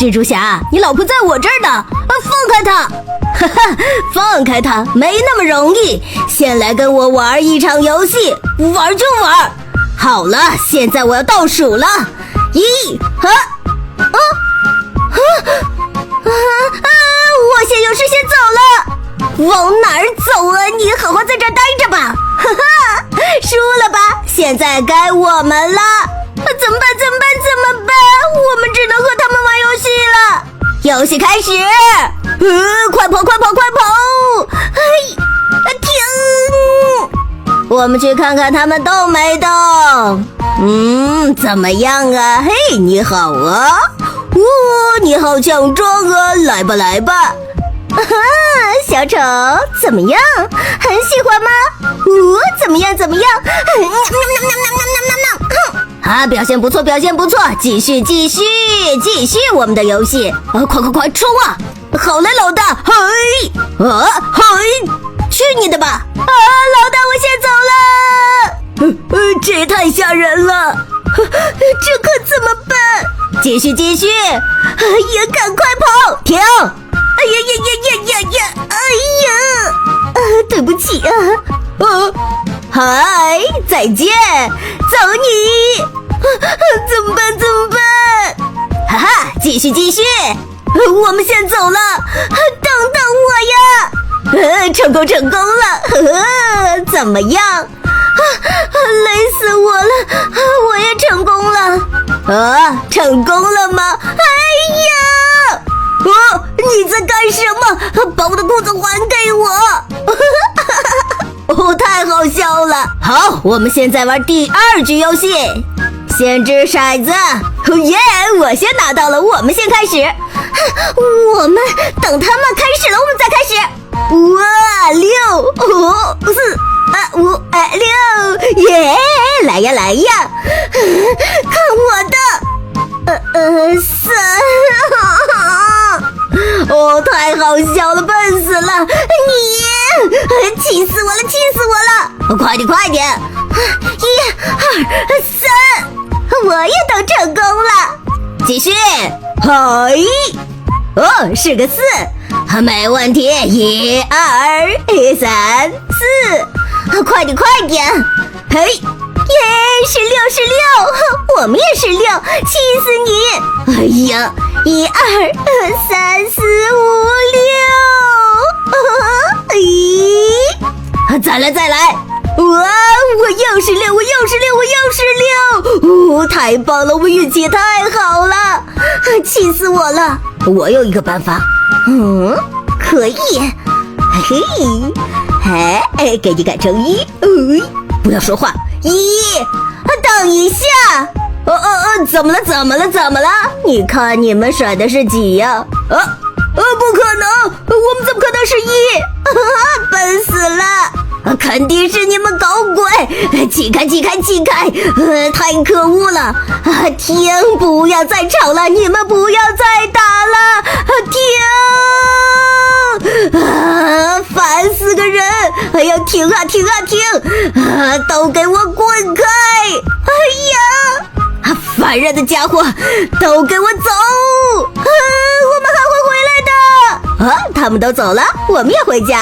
蜘蛛侠，你老婆在我这儿呢，放开她！哈哈，放开她没那么容易，先来跟我玩一场游戏，玩就玩。好了，现在我要倒数了，1，我先有事先走了，往哪儿走啊？你好好在这儿待着吧。哈哈，输了吧，现在该我们了。怎么办？我们只能和他们玩游戏了。游戏开始，快跑！停！我们去看看他们动没动。怎么样啊？嘿，你好啊！你好强壮啊！来吧！小丑怎么样？很喜欢吗？怎么样？表现不错，继续我们的游戏！快冲啊！好嘞，老大！嘿，去你的吧！老大，我先走了。这也太吓人了，这可怎么办？继续！赶快跑！停！对不起啊！嗨，再见，走你！怎么办？哈哈，继续！我们先走了，等我呀！成功了！怎么样？累死我了！我也成功了！成功了吗？你在干什么？把我的裤子还给我！太好笑了！好，我们现在玩第2局游戏，先掷骰子。我先拿到了，我们先开始。我们等他们开始了，我们再开始。6、5、4、5、6，耶！来呀！看我的！3。太好笑了，笨死了！你气死我了！快点！1、2、3，我也都成功了。继续，是个4，没问题。1、2、3、4，快点！嘿！16，我们也是6，气死你！1、2、3、4、5、6，再来！我又是6！太棒了，我运气太好了，气死我了！我有一个办法，可以，给你改成1，不要说话。等一下！怎么了？你看你们甩的是几呀？不可能，我们怎么可能是1？笨死了！肯定是你们搞鬼！起开！太可恶了！停！不要再吵了，你们不要再打了！停！烦死个人！停！都给我滚开！烦人的家伙，都给我走！我们还会回来的！他们都走了，我们也回家。